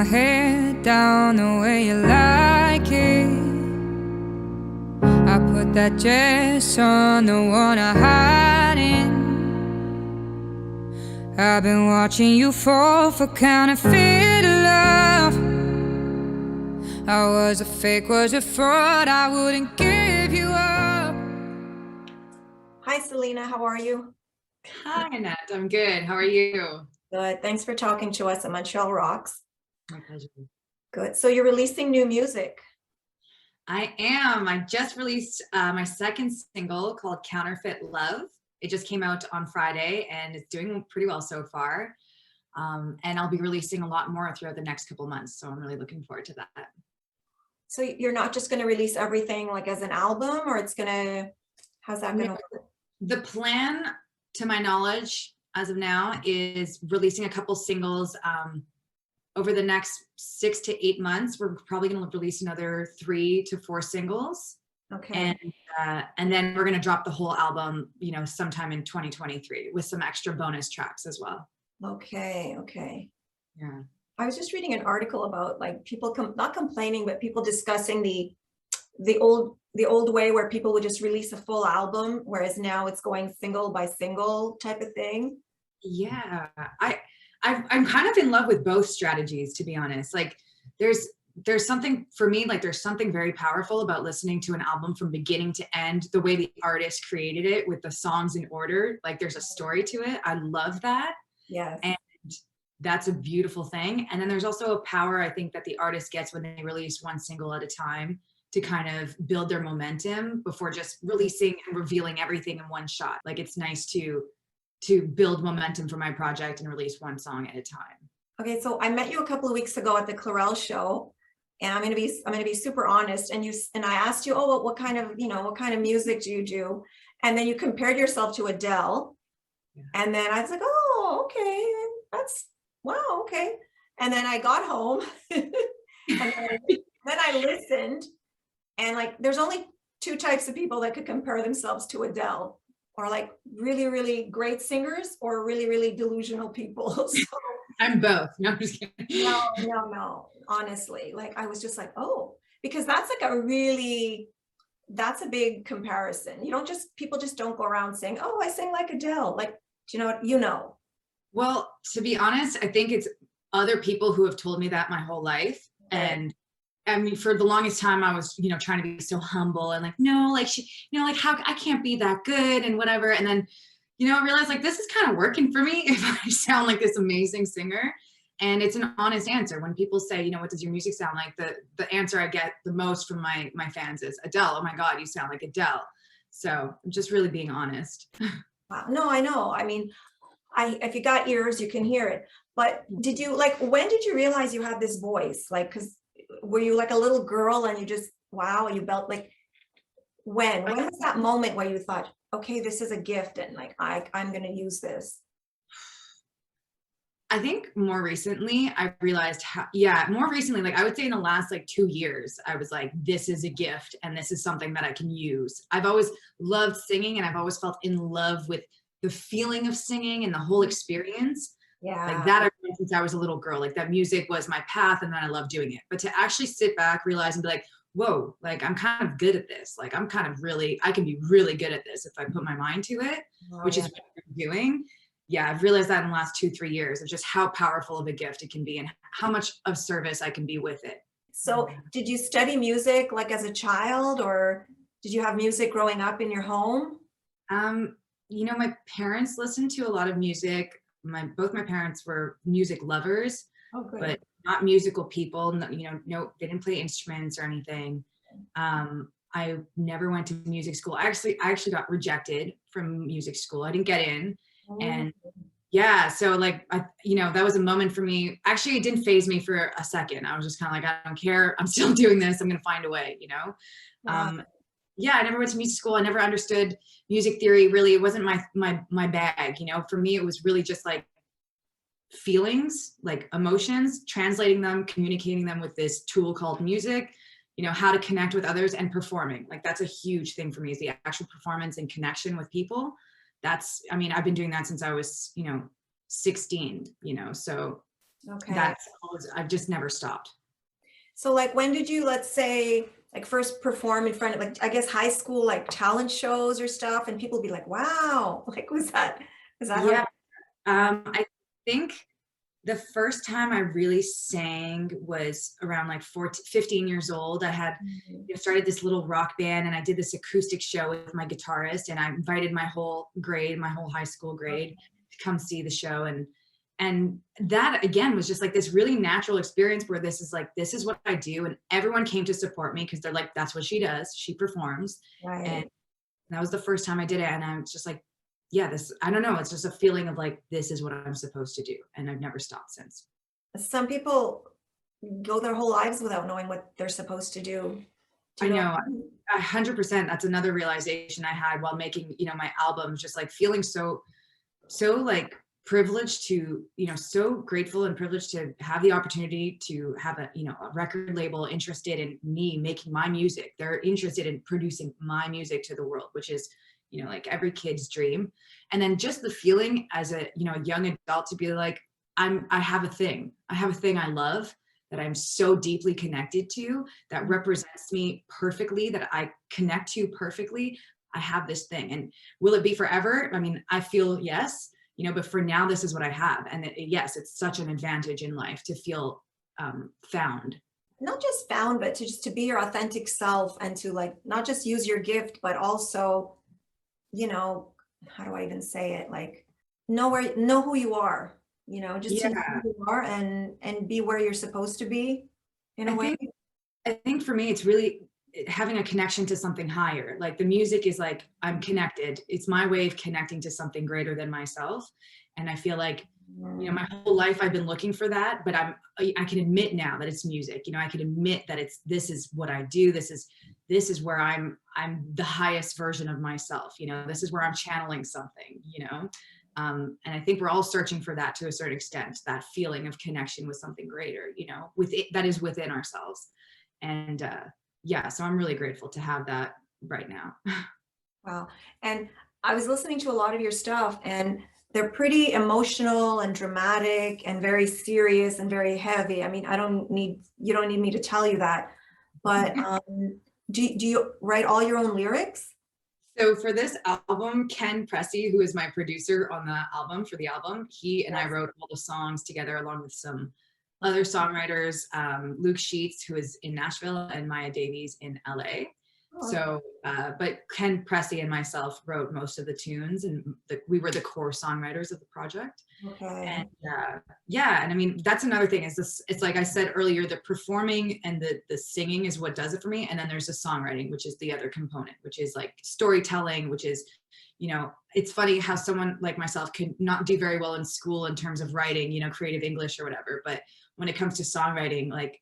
my head down the way you like it. I put that dress on, the one I hide in. I've been watching you fall for counterfeit love. I was a fake, was a fraud, I wouldn't give you up. Hi, Celina. How are you? Hi, Annette. I'm good. How are you? Good. Thanks for talking to us at Montreal Rocks. My pleasure. Good. So you're releasing new music. I am. I just released my second single called Counterfeit Love. It just came out on Friday and it's doing pretty well so far. And I'll be releasing a lot more throughout the next couple months. So I'm really looking forward to that. So you're not just going to release everything like as an album, or how's that going to work? The plan, to my knowledge, as of now, is releasing a couple singles over the next 6 to 8 months. We're probably going to release another 3 to 4 singles. Okay. And then we're going to drop the whole album, sometime in 2023 with some extra bonus tracks as well. Okay. Okay. Yeah. I was just reading an article about like people not complaining, but people discussing the old way where people would just release a full album, whereas now it's going single by single type of thing. Yeah, I'm kind of in love with both strategies, to be honest. Like there's something for me, like there's something very powerful about listening to an album from beginning to end, the way the artist created it with the songs in order. Like there's a story to it. I love that. Yes. And that's a beautiful thing. And then there's also a power, I think, that the artist gets when they release one single at a time to kind of build their momentum before just releasing and revealing everything in one shot. Like it's nice to build momentum for my project and release one song at a time. Okay, so I met you a couple of weeks ago at the Clarel show, and I'm gonna be super honest. And I asked you, oh, what kind of music do you do? And then you compared yourself to Adele, yeah. And then I was like, oh, okay, wow, okay. And then I got home, and then I listened, and like, there's only 2 types of people that could compare themselves to Adele. Or like really, really great singers, or really, really delusional people. So, I'm both. No, I'm just kidding. No. Honestly, like I was just like, oh, because that's like that's a big comparison. People just don't go around saying, oh, I sing like Adele. Like, do you know what? Well, to be honest, I think it's other people who have told me that my whole life. Okay. And I mean, for the longest time, I was, trying to be so humble and like, no, like like how I can't be that good and whatever. And then, I realized like, this is kind of working for me if I sound like this amazing singer. And it's an honest answer. When people say, what does your music sound like? The answer I get the most from my fans is Adele. Oh my God, you sound like Adele. So I'm just really being honest. Wow. No, I know. I mean, if you got ears, you can hear it. But when did you realize you had this voice? Like, were you like a little girl and you just, wow, you felt like, when was that moment where you thought, okay, this is a gift and like, I'm going to use this? I think more recently I realized like I would say in the last like 2 years, I was like, this is a gift and this is something that I can use. I've always loved singing and I've always felt in love with the feeling of singing and the whole experience. Yeah. Like that I learned since I was a little girl. Like that music was my path and then I love doing it. But to actually sit back, realize and be like, whoa, like I'm kind of good at this. Like I can be really good at this if I put my mind to it, which is what I'm doing. Yeah, I've realized that in the last 2-3 years of just how powerful of a gift it can be and how much of service I can be with it. So did you study music like as a child, or did you have music growing up in your home? My parents listened to a lot of music. Both my parents were music lovers, but not musical people. No, they didn't play instruments or anything. I never went to music school. I actually got rejected from music school. I didn't get in. And yeah, so like, that was a moment for me. Actually, it didn't faze me for a second. I was just kind of like, I don't care. I'm still doing this. I'm going to find a way, Wow. Yeah, I never went to music school. I never understood music theory. Really, it wasn't my bag. For me, it was really just like feelings, like emotions, translating them, communicating them with this tool called music, how to connect with others and performing. Like that's a huge thing for me, is the actual performance and connection with people. I've been doing that since I was, 16, so Okay. That's always, I've just never stopped. So like, when did you, let's say, like first perform in front of, like, I guess high school, like talent shows or stuff, and people be like, wow, like, was that how? Yeah. I think the first time I really sang was around like 14, 15 years old. I had started this little rock band, and I did this acoustic show with my guitarist, and I invited my whole grade, my whole high school grade, to come see the show. And that again was just like this really natural experience where this is what I do. And everyone came to support me because they're like, that's what she does. She performs. Right. And that was the first time I did it. And I was just like, yeah, I don't know. It's just a feeling of like, this is what I'm supposed to do. And I've never stopped since. Some people go their whole lives without knowing what they're supposed to do. I know 100%. That's another realization I had while making, my album, just like feeling so like privileged to, so grateful and privileged to have the opportunity to have a record label interested in me making my music. They're interested in producing my music to the world, which is, like every kid's dream. And then just the feeling as a, young adult to be like, I have a thing I love that I'm so deeply connected to, that represents me perfectly, that I connect to perfectly. I have this thing. And will it be forever? I mean, I feel yes, but for now, this is what I have. And yes, it's such an advantage in life to feel found. Not just found, but to just to be your authentic self, and to like, not just use your gift, but also, how do I even say it? Like, know who you are, just to know who you are, and be where you're supposed to be in a way. I think for me, it's really having a connection to something higher. Like the music is like, I'm connected. It's my way of connecting to something greater than myself. And I feel like, my whole life I've been looking for that, but I can admit now that it's music. I can admit that this is what I do. This is where I'm the highest version of myself. This is where I'm channeling something, and I think we're all searching for that to a certain extent, that feeling of connection with something greater, with it, that is within ourselves. And so I'm really grateful to have that right now. Wow. And I was listening to a lot of your stuff, and they're pretty emotional and dramatic and very serious and very heavy. I mean, you don't need me to tell you that, but do you write all your own lyrics? So for this album, Ken Presse, who is my producer on the album, he and I wrote all the songs together along with some other songwriters, Luke Sheets, who is in Nashville, and Maya Davies in LA. So, but Ken Presse and myself wrote most of the tunes, and we were the core songwriters of the project. Okay. And and I mean, that's another thing is this, it's like I said earlier, the performing and the singing is what does it for me. And then there's the songwriting, which is the other component, which is like storytelling, which is, it's funny how someone like myself could not do very well in school in terms of writing, creative English or whatever. But when it comes to songwriting, like,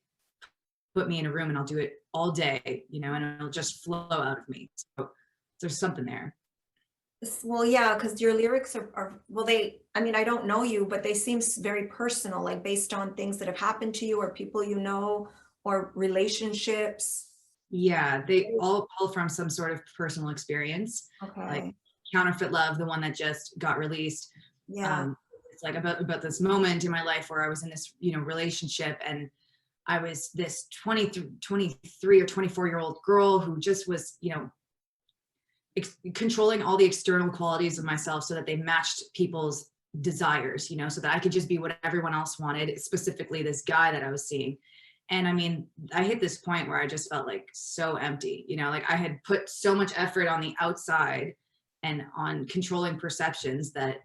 put me in a room and I'll do it all day, and it'll just flow out of me. So there's something there. Well, yeah, because your lyrics are well, I don't know you, but they seem very personal, like based on things that have happened to you or people or relationships. Yeah, they all pull from some sort of personal experience. Okay. Like Counterfeit Love, the one that just got released. Yeah. It's like about this moment in my life where I was in this, relationship, and I was this 23 or 24-year-old girl who just was, controlling all the external qualities of myself so that they matched people's desires, so that I could just be what everyone else wanted, specifically this guy that I was seeing. And I mean, I hit this point where I just felt like so empty, like I had put so much effort on the outside and on controlling perceptions that,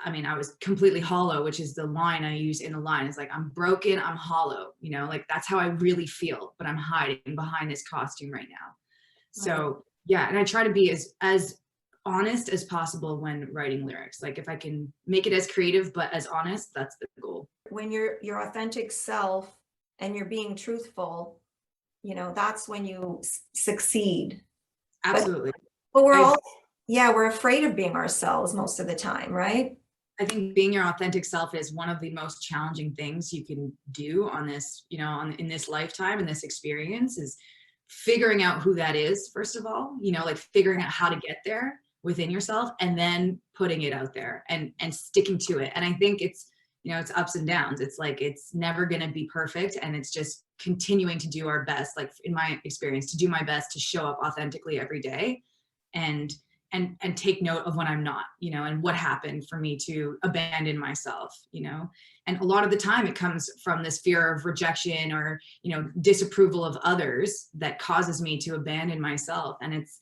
I mean, I was completely hollow, which is the line I use in the line. It's like, I'm broken, I'm hollow, like that's how I really feel, but I'm hiding behind this costume right now. So yeah, and I try to be as honest as possible when writing lyrics. Like if I can make it as creative, but as honest, that's the goal. When you're your authentic self and you're being truthful, that's when you succeed. Absolutely. But we're afraid of being ourselves most of the time, right? I think being your authentic self is one of the most challenging things you can do on this, in this lifetime, in this experience, is figuring out who that is, first of all, like figuring out how to get there within yourself, and then putting it out there and sticking to it. And I think it's you know, it's ups and downs. It's like, it's never going to be perfect. And it's just continuing to do our best, like in my experience, to do my best to show up authentically every day and take note of when I'm not, you know, and what happened for me to abandon myself, you know. And a lot of the time it comes from this fear of rejection or, you know, disapproval of others that causes me to abandon myself. And it's,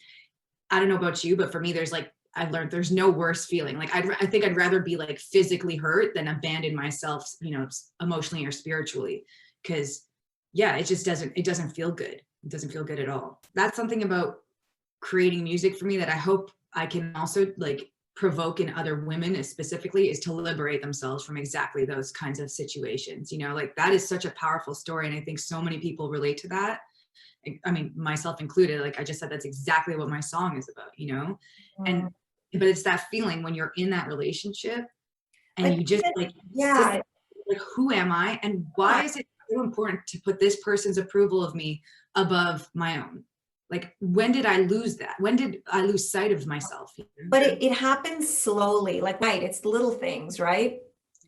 I don't know about you, but for me, there's like, I've learned there's no worse feeling. Like I think I'd rather be like physically hurt than abandon myself, you know, emotionally or spiritually. Cause yeah, it just doesn't feel good. It doesn't feel good at all. That's something about creating music for me that I hope I can also like provoke in other women specifically, is to liberate themselves from exactly those kinds of situations. You know, like that is such a powerful story. And I think so many people relate to that. I mean, myself included, like I just said, that's exactly what my song is about, you know? And, but it's that feeling when you're in that relationship and Like, you just like, yeah, like, who am I? And why is it so important to put this person's approval of me above my own? Like, when did I lose that? When did I lose sight of myself? but it happens slowly, like, right, it's little things, right?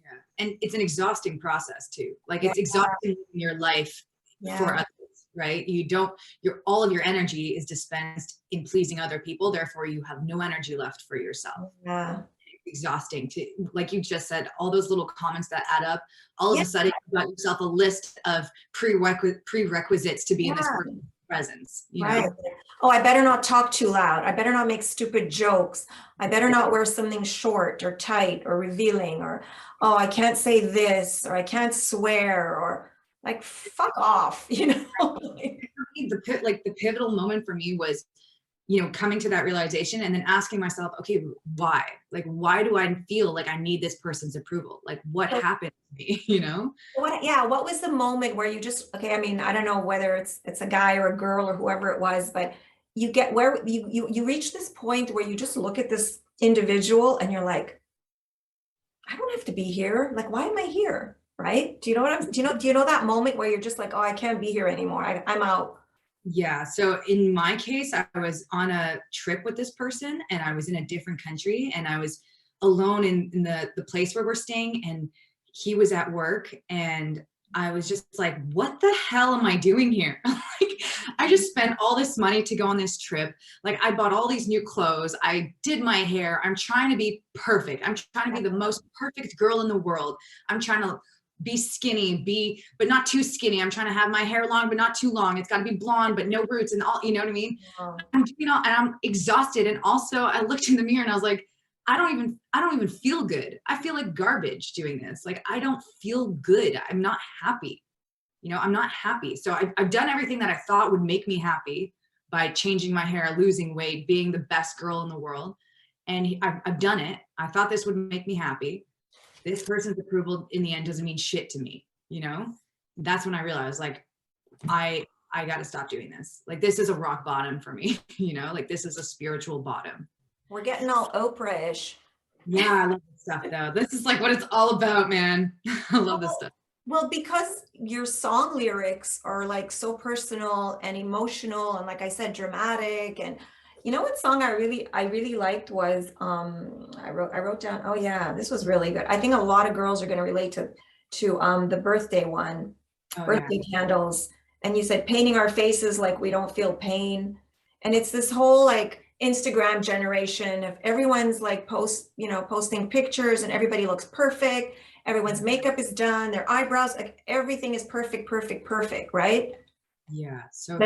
Yeah. And it's an exhausting process too. Like Yeah. it's exhausting in your life for others, right? You don't, all of your energy is dispensed in pleasing other people. Therefore you have no energy left for yourself. Yeah. Exhausting to, like you just said, all those little comments that add up, all of a sudden you got yourself a list of prerequisites to be in this person's presence, you know? Oh, I better not talk too loud. I better not make stupid jokes. I better not wear something short or tight or revealing, or, oh, I can't say this, or I can't swear, or like, fuck off, you know? The pivotal moment for me was, you know, coming to that realization and then asking myself, okay, why? Like, why do I feel like I need this person's approval? Like, what happened to me, you know? What was the moment where you just, okay, I mean, I don't know whether it's a guy or a girl or whoever it was, but you get where you reach this point where you just look at this individual and you're like, I don't have to be here. Like, why am I here? Right? Do you know what I'm, do you know that moment where you're just like, oh, I can't be here anymore. I'm out. Yeah. So in my case, I was on a trip with this person and I was in a different country and I was alone in the place where we're staying, and he was at work, and I was just like, what the hell am I doing here? Like, I just spent all this money to go on this trip. Like, I bought all these new clothes. I did my hair. I'm trying to be perfect. I'm trying to be the most perfect girl in the world. I'm trying to be skinny, but not too skinny. I'm trying to have my hair long, but not too long. It's got to be blonde, but no roots and all, you know what I mean? I'm doing all, and I'm exhausted. And also I looked in the mirror and I was like, I don't even feel good. I feel like garbage doing this. Like, I don't feel good. I'm not happy. You know, I'm not happy. So I've done everything that I thought would make me happy by changing my hair, losing weight, being the best girl in the world. And I've done it. I thought this would make me happy. This person's approval in the end doesn't mean shit to me, you know? That's when I realized, like, I got to stop doing this. Like, this is a rock bottom for me, you know? Like, this is a spiritual bottom. We're getting all Oprah-ish. Yeah, I love this stuff though. This is like what it's all about, man. I love this stuff. Well, because your song lyrics are like so personal and emotional and, like I said, dramatic. And you know what song I really liked was I wrote down, oh yeah, this was really good. I think a lot of girls are going to relate to the birthday one, birthday candles. And you said painting our faces like we don't feel pain. And it's this whole like Instagram generation of everyone's like posting pictures and everybody looks perfect. Everyone's makeup is done, their eyebrows, like everything is perfect, right? Yeah. So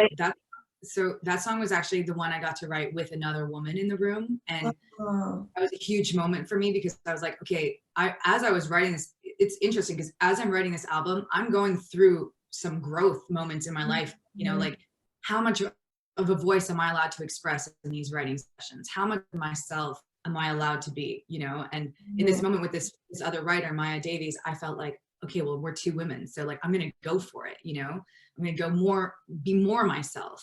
that song was actually the one I got to write with another woman in the room. And that was a huge moment for me because I was like, okay, as I was writing this, it's interesting because as I'm writing this album, I'm going through some growth moments in my life, you know, like how much of a voice am I allowed to express in these writing sessions? How much of myself am I allowed to be, you know? And in this moment with this other writer, Maya Davies, I felt like, okay, well, we're two women. So like, I'm going to go for it. You know, I'm going to be more myself.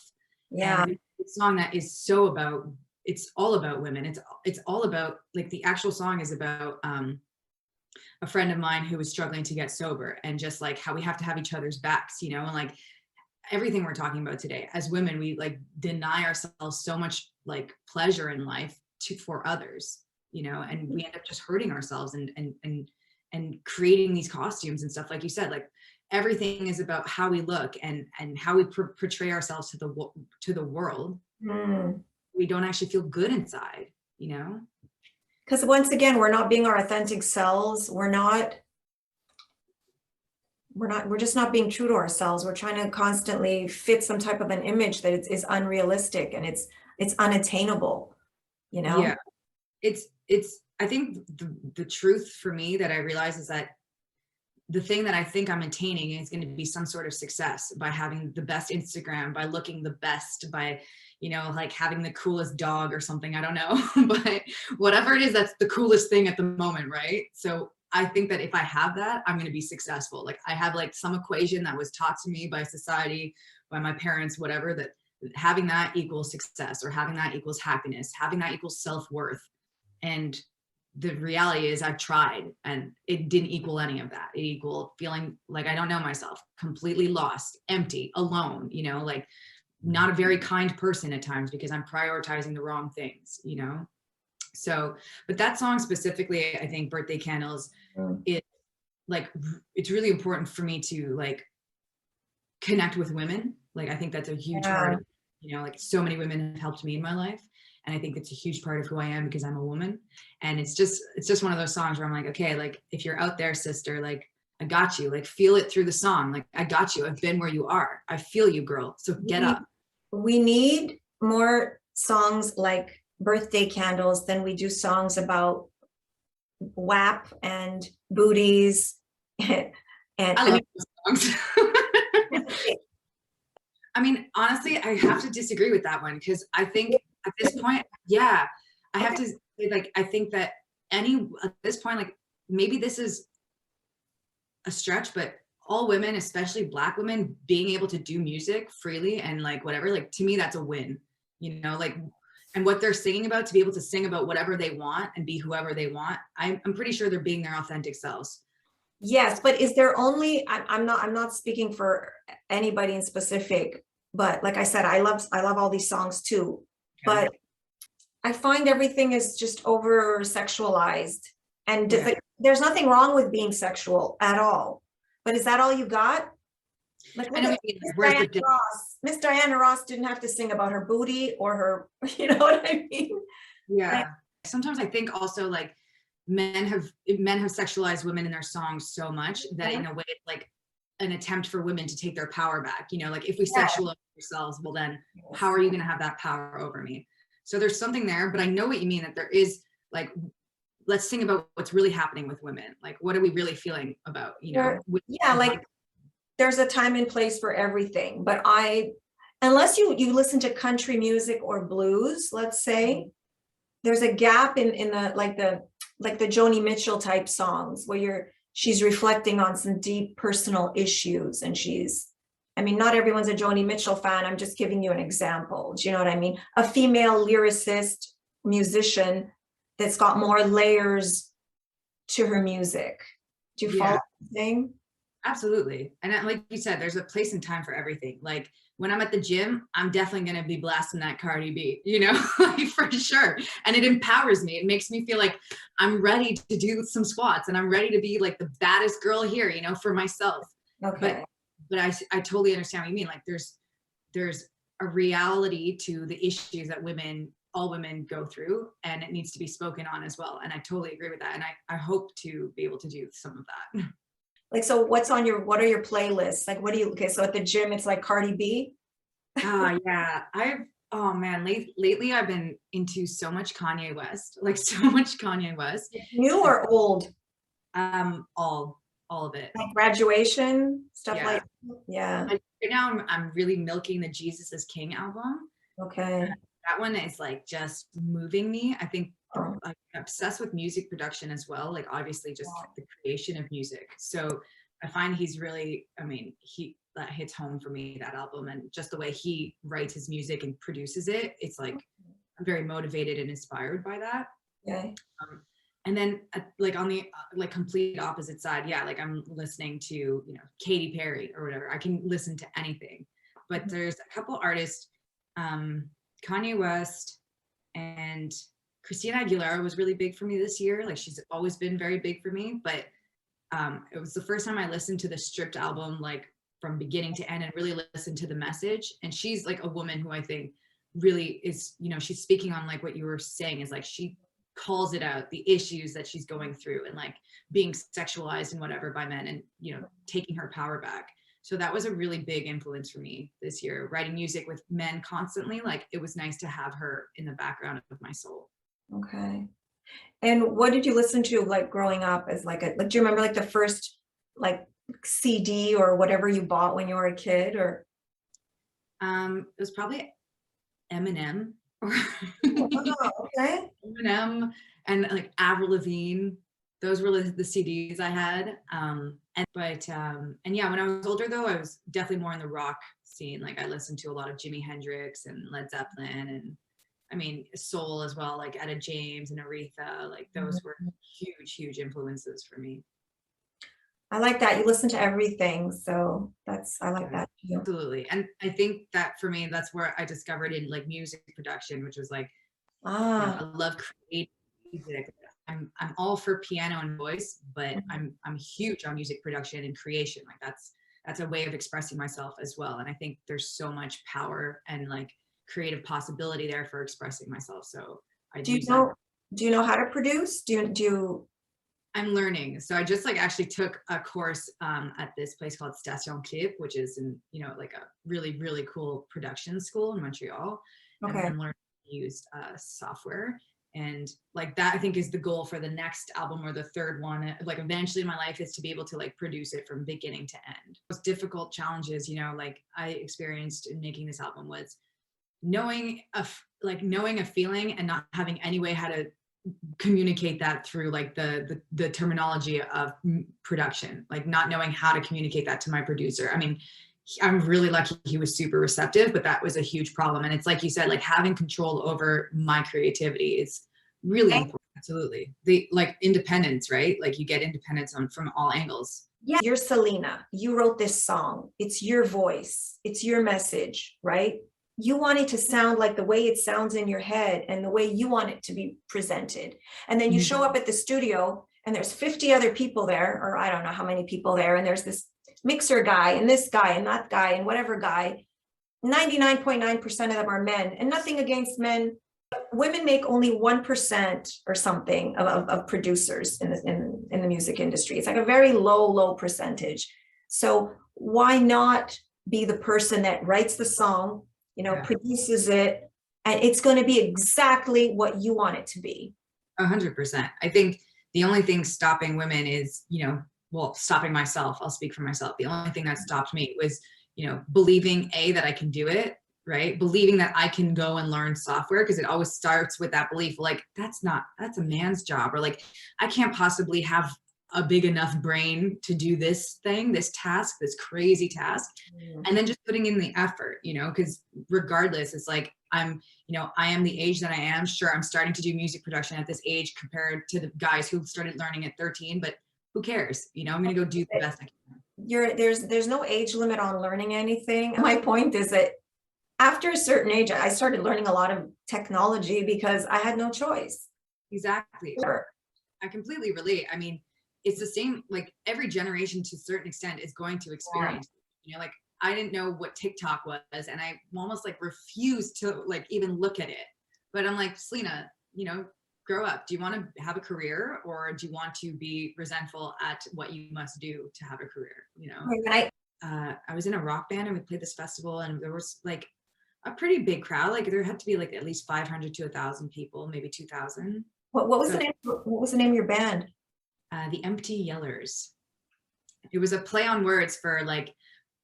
Yeah. And the song that is so about, it's all about women. It's all about, like, the actual song is about, a friend of mine who was struggling to get sober, and just like how we have to have each other's backs, you know, and like everything we're talking about today as women, we like deny ourselves so much like pleasure in life for others, you know, and we end up just hurting ourselves and and creating these costumes and stuff, like you said, like everything is about how we look and how we portray ourselves to the world. We don't actually feel good inside, you know? Because once again, we're not being our authentic selves. We're just not being true to ourselves. We're trying to constantly fit some type of an image that is unrealistic and it's unattainable, you know? Yeah. It's I think the truth for me that I realize is that the thing that I think I'm attaining is going to be some sort of success by having the best Instagram, by looking the best, by, you know, like having the coolest dog or something. I don't know, but whatever it is, that's the coolest thing at the moment. Right. So I think that if I have that, I'm going to be successful. Like I have like some equation that was taught to me by society, by my parents, whatever, that having that equals success, or having that equals happiness, having that equals self-worth. And the reality is I've tried and it didn't equal any of that. It equaled feeling like I don't know myself, completely lost, empty, alone, you know, like not a very kind person at times because I'm prioritizing the wrong things, you know? So, but that song specifically, I think Birthday Candles, it like, it's really important for me to like connect with women. Like, I think that's a huge part of, you know, like so many women have helped me in my life. And I think it's a huge part of who I am because I'm a woman. And it's just one of those songs where I'm like, okay, like if you're out there, sister, like I got you, like feel it through the song. Like I got you. I've been where you are. I feel you, girl. So get up. We need more songs like Birthday Candles than we do songs about WAP and booties. And I love those songs. I mean, honestly, I have to disagree with that one because I think at this point, yeah, I have to say, like, I think that at this point, like, maybe this is a stretch, but all women, especially Black women, being able to do music freely and like whatever, like to me, that's a win, you know, like, and what they're singing about, to be able to sing about whatever they want and be whoever they want. I'm pretty sure they're being their authentic selves. Yes, but is there only, I'm not speaking for anybody in specific, but like I said, I love all these songs too. Okay. But I find everything is just over sexualized, and there's nothing wrong with being sexual at all. But is that all you got? Like Miss Diana Ross didn't have to sing about her booty or her, you know what I mean? Yeah. Like, sometimes I think also like men have sexualized women in their songs so much that in a way it's like an attempt for women to take their power back. You know, like if we sexualize ourselves, well then how are you going to have that power over me? So there's something there, but I know what you mean, that there is like, let's think about what's really happening with women. Like, what are we really feeling about, you know? Like there's a time and place for everything, but unless you listen to country music or blues, let's say, there's a gap in the Joni Mitchell type songs where she's reflecting on some deep personal issues, and not everyone's a Joni Mitchell fan. I'm just giving you an example. Do you know what I mean? A female lyricist, musician that's got more layers to her music. Do you follow the thing? Absolutely. And like you said, there's a place and time for everything. Like when I'm at the gym, I'm definitely going to be blasting that Cardi B, you know, like for sure. And it empowers me. It makes me feel like I'm ready to do some squats and I'm ready to be like the baddest girl here, you know, for myself. Okay. But I totally understand what you mean. Like there's a reality to the issues that all women go through, and it needs to be spoken on as well. And I totally agree with that. And I hope to be able to do some of that. Like, so what are your playlists? Like, so at the gym, it's like Cardi B? Yeah. Oh man, lately I've been into so much Kanye West, like so much Kanye West. New or old? All of it. Like Graduation, stuff like, Right now I'm really milking the Jesus is King album. Okay. That one is like just moving me. I think I'm obsessed with music production as well. Like obviously just the creation of music. So I find he's really, that hits home for me, that album, and just the way he writes his music and produces it. It's like, I'm very motivated and inspired by that. Yeah. And then like on the complete opposite side, like I'm listening to, you know, Katy Perry or whatever. I can listen to anything, but there's a couple artists, Kanye West and Christina Aguilera was really big for me this year. Like she's always been very big for me, but it was the first time I listened to the stripped album, like from beginning to end, and really listened to the message. And she's like a woman who I think really is, you know, she's speaking on like what you were saying, is like she calls it out, the issues that she's going through, and like being sexualized and whatever by men, and, you know, taking her power back. So that was a really big influence for me this year, writing music with men constantly. Like it was nice to have her in the background of my soul. Okay. And what did you listen to like growing up as like do you remember like the first like CD or whatever you bought when you were a kid? Or It was probably Eminem or oh, okay. Eminem and like Avril Lavigne. Those were the CDs I had. And yeah, when I was older though, I was definitely more in the rock scene. Like I listened to a lot of Jimi Hendrix and Led Zeppelin, and I mean soul as well, like Etta James and Aretha. Like those were huge influences for me. I like that. You listen to everything. So I like that too. Absolutely. And I think that for me, that's where I discovered in like music production, which was like, you know, I love creating music. I'm all for piano and voice, but I'm huge on music production and creation. Like that's a way of expressing myself as well. And I think there's so much power and like creative possibility there for expressing myself. So do you know how to produce? Do you I'm learning. So I just like actually took a course at this place called Station Clip, which is in, you know, like a really cool production school in Montreal. Okay. And I'm learning to use software. And like that, I think is the goal for the next album or the third one. Like eventually in my life is to be able to like produce it from beginning to end. Most difficult challenges, you know, like I experienced in making this album was knowing a feeling and not having any way how to communicate that through like the terminology of production, like not knowing how to communicate that to my producer. I mean, I'm really lucky he was super receptive, but that was a huge problem. And it's like you said, like having control over my creativity is really important. Absolutely. The like independence, right? Like you get independence from all angles. Yeah, you're Celina. You wrote this song. It's your voice. It's your message, right? You want it to sound like the way it sounds in your head and the way you want it to be presented. And then you show up at the studio and there's 50 other people there, or I don't know how many people there. And there's this mixer guy and this guy and that guy and whatever guy. 99.9% of them are men, and nothing against men. Women make only 1% or something of producers in the music industry. It's like a very low percentage. So why not be the person that writes the song, you know, produces it, and it's going to be exactly what you want it to be? 100%. I think the only thing stopping women is, you know, well, stopping myself. I'll speak for myself. The only thing that stopped me was, you know, believing that I can do it, right? Believing that I can go and learn software, because it always starts with that belief, like that's a man's job, or like I can't possibly have a big enough brain to do this thing, this task, this crazy task. And then just putting in the effort, you know, because regardless, it's like I am the age that I am. Sure, I'm starting to do music production at this age compared to the guys who started learning at 13, but who cares? You know, I'm going to go do the best I can. There's no age limit on learning anything. My point is that after a certain age, I started learning a lot of technology because I had no choice. Exactly. Sure. I completely relate. I mean, it's the same, like every generation to a certain extent is going to experience, you know, like I didn't know what TikTok was, and I almost like refused to like even look at it. But I'm like, Celina, you know, grow up. Do you want to have a career, or do you want to be resentful at what you must do to have a career? You know, I was in a rock band and we played this festival, and there was like a pretty big crowd. Like there had to be like at least 500 to 1,000 people, maybe 2,000. What was the name of your band? The Empty Yellers. It was a play on words for like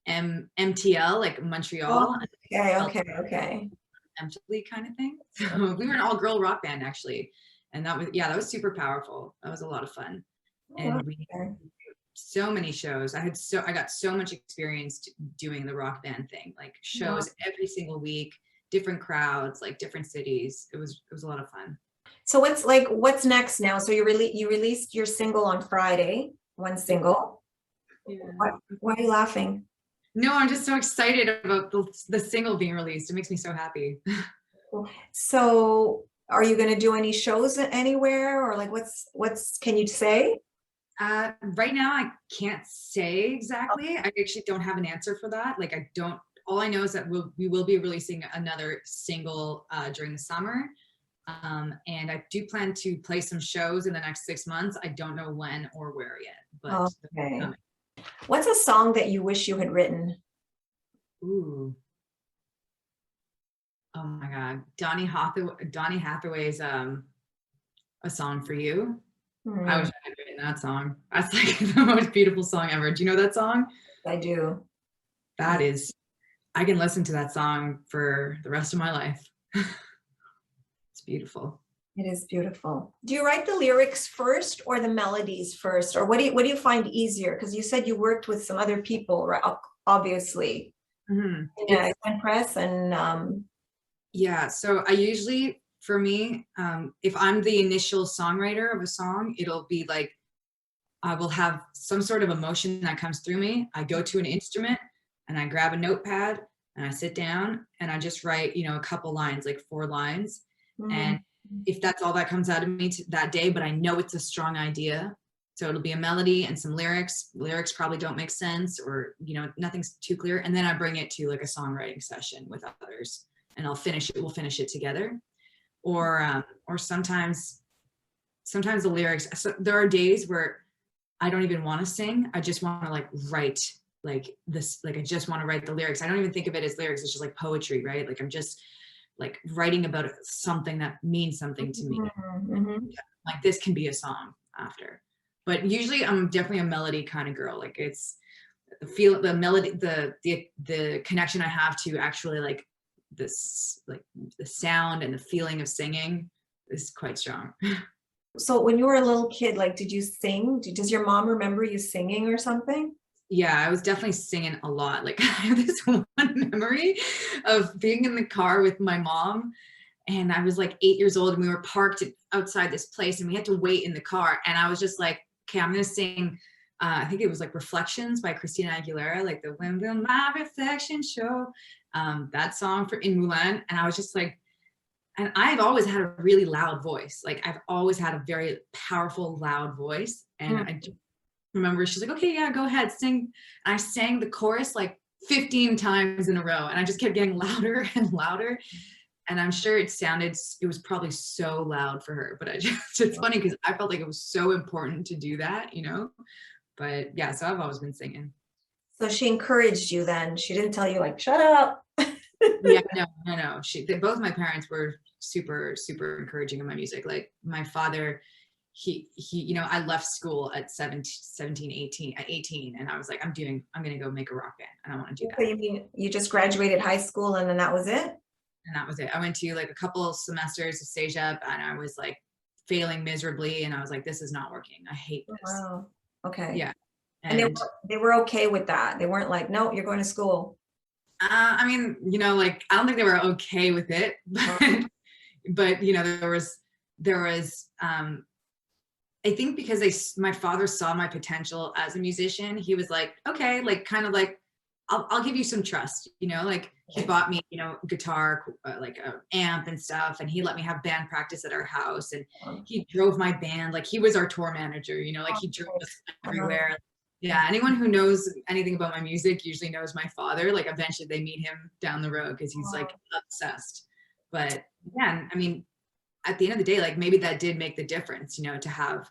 MTL, like Montreal. Okay. Empty kind of thing. So we were an all-girl rock band actually, and that was super powerful. That was a lot of fun, and we did so many shows. I got so much experience doing the rock band thing, like shows every single week, different crowds, like different cities. It was a lot of fun. So what's next now? So you released your single on Friday, one single. Yeah. Why are you laughing? No, I'm just so excited about the single being released. It makes me so happy. So are you going to do any shows anywhere, or like what's can you say? Right now, I can't say exactly. I actually don't have an answer for that. Like, I don't. All I know is that we will be releasing another single during the summer, and I do plan to play some shows in the next 6 months. I don't know when or where yet, but Okay. What's a song that you wish you had written? ooh, oh my God, Donny Hathaway's "A Song for You." I wish I had written that song. That's like the most beautiful song ever. Do you know that song? I do. That is, I can listen to that song for the rest of my life. It's beautiful. It is beautiful. Do you write the lyrics first or the melodies first, or what do you find easier? Because you said you worked with some other people, right? Obviously, yeah, Ken Presse and yeah. So I usually, for me, if I'm the initial songwriter of a song, it'll be like I will have some sort of emotion that comes through me. I go to an instrument and I grab a notepad and I sit down and I just write, a couple lines, like 4 lines. And if that's all that comes out of me that day, but I know it's a strong idea. So it'll be a melody and some lyrics. Lyrics probably don't make sense or, nothing's too clear. And then I bring it to like a songwriting session with others and we'll finish it together. Or sometimes the lyrics, so there are days where I don't even want to sing. I just want to like write like this, like I just want to write the lyrics. I don't even think of it as lyrics. It's just like poetry, right? Like I'm just like writing about something that means something to me. Like this can be a song after. But usually I'm definitely a melody kind of girl. Like it's the melody, the connection I have to actually like this, like the sound and the feeling of singing is quite strong. So when you were a little kid, like, did you sing? Does your mom remember you singing or something? Yeah, I was definitely singing a lot. Like I have this one memory of being in the car with my mom and I was like 8 years old and we were parked outside this place and we had to wait in the car. And I was just like, okay, I'm going to sing, I think it was like Reflections by Christina Aguilera, like the When Will My Reflection Show, that song in Mulan. And I was just like, and I've always had a really loud voice. Like I've always had a very powerful, loud voice. And I remember she's like, okay, yeah, go ahead, sing. And I sang the chorus like 15 times in a row. And I just kept getting louder and louder. And I'm sure it was probably so loud for her, but it's funny because I felt like it was so important to do that, but yeah, so I've always been singing. So she encouraged you then. She didn't tell you like, shut up. Yeah, no. Both my parents were super, super encouraging of my music. Like my father, he, I left school at 18, and I was like, I'm going to go make a rock band. And I want to do that. So you mean you just graduated high school and then that was it? And that was it. I went to like a couple semesters of stage up and I was like failing miserably. And I was like, this is not working. I hate this. Wow. Okay. Yeah. And they were okay with that. They weren't like, no, you're going to school. I mean, like, I don't think they were okay with it, but there was, I think because my father saw my potential as a musician, he was like, okay, like kind of like, I'll give you some trust, like he bought me, guitar, like a amp and stuff. And he let me have band practice at our house and he drove my band. Like he was our tour manager, like he drove us everywhere. Yeah. Anyone who knows anything about my music usually knows my father. Like eventually they meet him down the road because he's like obsessed. But yeah, I mean, at the end of the day, like maybe that did make the difference, to have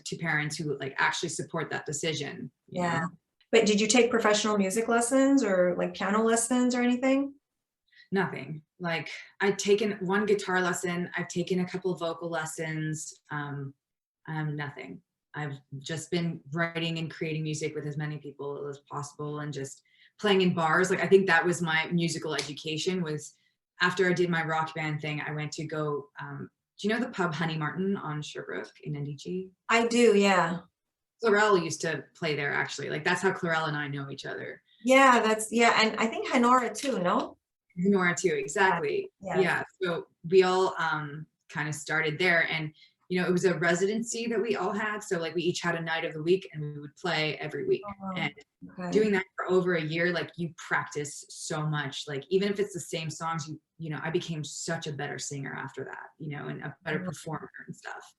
two parents who like actually support that decision. Yeah. But did you take professional music lessons or like piano lessons or anything? Nothing. Like I've taken one guitar lesson. I've taken a couple of vocal lessons. Nothing. I've just been writing and creating music with as many people as possible and just playing in bars. Like I think that was my musical education. Was after I did my rock band thing, I went to go, do you know the pub Honey Martin on Sherbrooke in NDG? I do, yeah. Clarel used to play there actually. Like that's how Clarel and I know each other. Yeah, and I think Honora too, no? Honora too, exactly. Yeah. So we all kind of started there and it was a residency that we all had. So like we each had a night of the week and we would play every week. And doing that for over a year, like you practice so much. Like even if it's the same songs, I became such a better singer after that, and a better performer and stuff.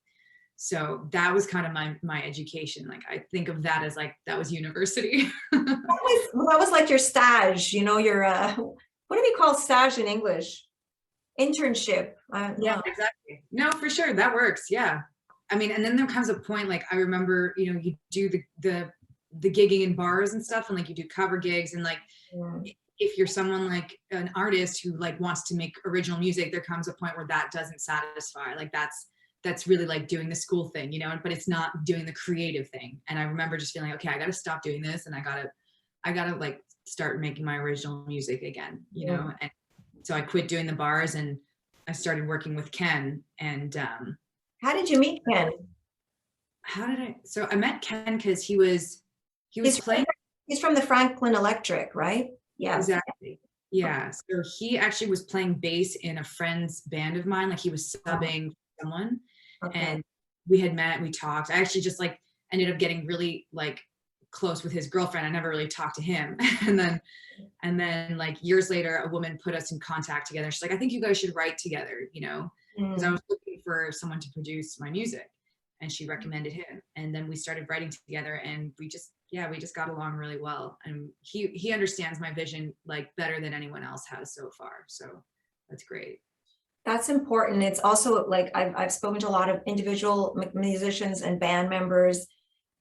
So that was kind of my education. Like I think of that as like, that was university. That was like your stage, you know, your, what do we call stage in English? Internship. Yeah, exactly. No, for sure. That works. Yeah. I mean, and then there comes a point, like I remember, you know, you do the gigging in bars and stuff, and like you do cover gigs, and like if you're someone like an artist who like wants to make original music, there comes a point where that doesn't satisfy. Like that's really like doing the school thing, you know, but it's not doing the creative thing. And I remember just feeling like, okay, I got to stop doing this, and I gotta like start making my original music again, you know. And so I quit doing the bars and I started working with Ken. And how did you meet Ken? So I met Ken because he was playing. He's from the Franklin Electric, right? Yeah, exactly. Yeah. So he actually was playing bass in a friend's band of mine. Like he was subbing someone, and we had met, we talked. I actually just like ended up getting really like close with his girlfriend. I never really talked to him. And then like years later, a woman put us in contact together. She's like, I think you guys should write together, you know, because I was looking for someone to produce my music, and she recommended him. And then we started writing together, and we just got along really well. And he understands my vision like better than anyone else has so far. So that's great. That's important. It's also like I've spoken to a lot of individual musicians and band members,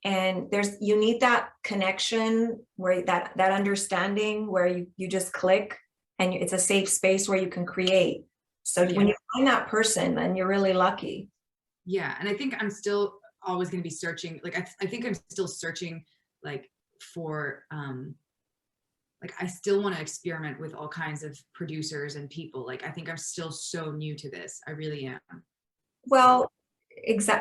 and you need that connection where that understanding where you just click, and it's a safe space where you can create. So when you find that person, then you're really lucky. Yeah. And I think I'm still always going to be searching. Like, I think I'm still searching like for, like, I still want to experiment with all kinds of producers and people. Like, I think I'm still so new to this. I really am. Well,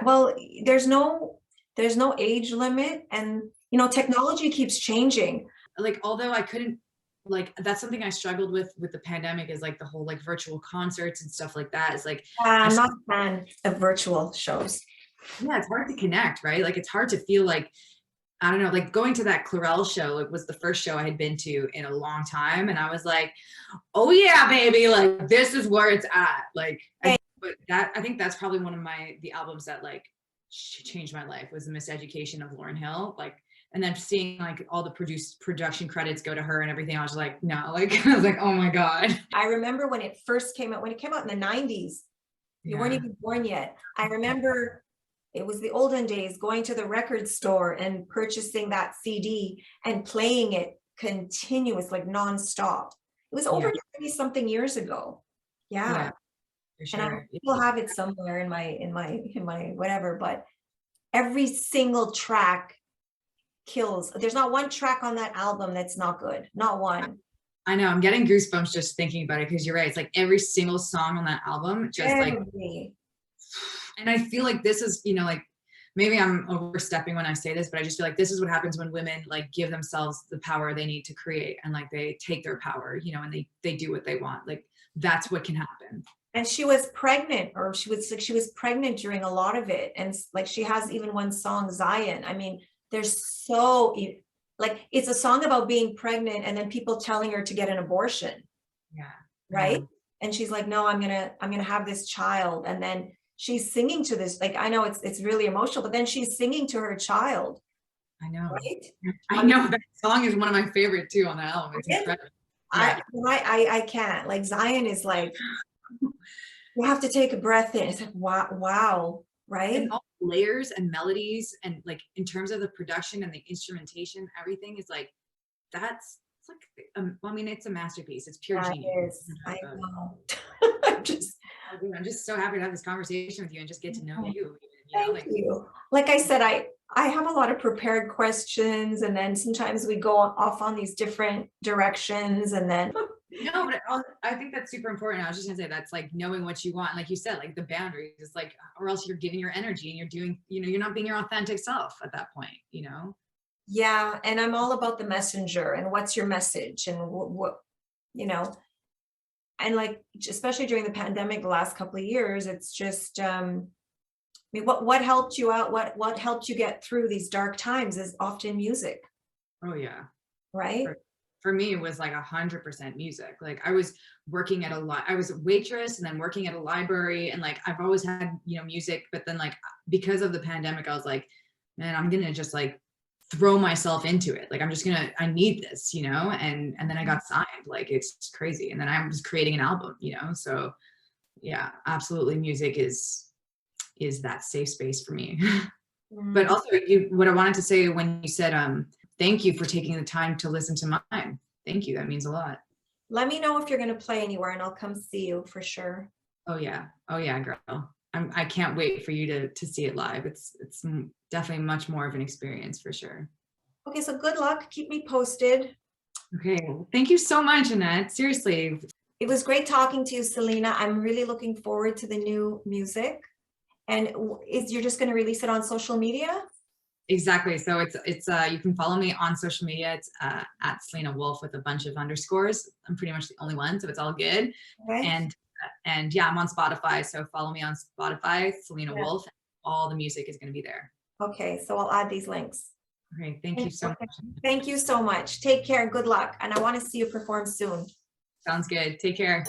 well, there's no age limit, and, you know, technology keeps changing. Like, although I couldn't, like, that's something I struggled with the pandemic, is like the whole like virtual concerts and stuff like that. Is like, I'm not a fan of virtual shows. Yeah, it's hard to connect, right? Like, it's hard to feel like, I don't know, like going to that Clarel show, it was the first show I had been to in a long time. And I was like, oh yeah, baby, like this is where it's at. Like, but I think that's probably one of the albums that like changed my life, was The Miseducation of Lauryn Hill. Like, and then seeing like all the production credits go to her and everything, I was like, no, like, I was like, oh my God. I remember when it first came out, in the 90s, you weren't even born yet. I remember it was the olden days, going to the record store and purchasing that CD and playing it continuous, like nonstop. It was over 20 something years ago. Yeah. For sure. And I still have it somewhere in my whatever, but every single track kills. There's not one track on that album that's not good. Not one. I know, I'm getting goosebumps just thinking about it, because you're right. It's like every single song on that album, just like, and I feel like this is, you know, like maybe I'm overstepping when I say this, but I just feel like this is what happens when women like give themselves the power they need to create, and like they take their power, you know, and they do what they want. Like, that's what can happen. And she was pregnant, or she was pregnant during a lot of it. And like, she has even one song, Zion. I mean, there's so, like, it's a song about being pregnant and then people telling her to get an abortion. Yeah. Right. And she's like, no, I'm gonna have this child. And then she's singing to this, like, I know it's really emotional, but then she's singing to her child. I know. Right? I know, that song is one of my favorite too on the album. It's incredible. Yeah. I can't, like, Zion is like, you have to take a breath in. It's like, wow. Right. And all the layers and melodies, and like in terms of the production and the instrumentation, everything is like, it's like, I mean, it's a masterpiece. It's pure genius. I know. I'm just so happy to have this conversation with you and just get to know you. Thank you. Like I said, I have a lot of prepared questions, and then sometimes we go off on these different directions, and then. No, but I think that's super important. I was just gonna say, that's like knowing what you want. And like you said, like the boundaries, it's like, or else you're giving your energy and you're doing, you know, you're not being your authentic self at that point, you know? Yeah. And I'm all about the messenger and what's your message, and what, you know, and like, especially during the pandemic, the last couple of years, it's just, I mean, what helped you out? What helped you get through these dark times is often music. Oh yeah. Right. for me, it was like 100% music. Like I was working at I was a waitress and then working at a library, and like I've always had, you know, music, but then like because of the pandemic, I was like, man, I'm gonna just like throw myself into it. Like I need this, you know, and then I got signed. Like it's crazy. And then I was creating an album, you know. So yeah, absolutely, music is that safe space for me. But also what I wanted to say when you said thank you for taking the time to listen to mine. Thank you. That means a lot. Let me know if you're going to play anywhere and I'll come see you for sure. Oh yeah, girl. I can't wait for you to see it live. It's definitely much more of an experience for sure. Okay, so good luck. Keep me posted. Okay, well, thank you so much, Annette. Seriously. It was great talking to you, Celina. I'm really looking forward to the new music. And you're just going to release it on social media? Exactly. So it's you can follow me on social media. It's at Celina Wolfe with a bunch of underscores. I'm pretty much the only one, so it's all good. Okay. And yeah, I'm on Spotify. So follow me on Spotify, Celina Wolfe. All the music is going to be there. Okay, so I'll add these links. Okay, thank you so much. Thank you so much. Take care. Good luck. And I want to see you perform soon. Sounds good. Take care.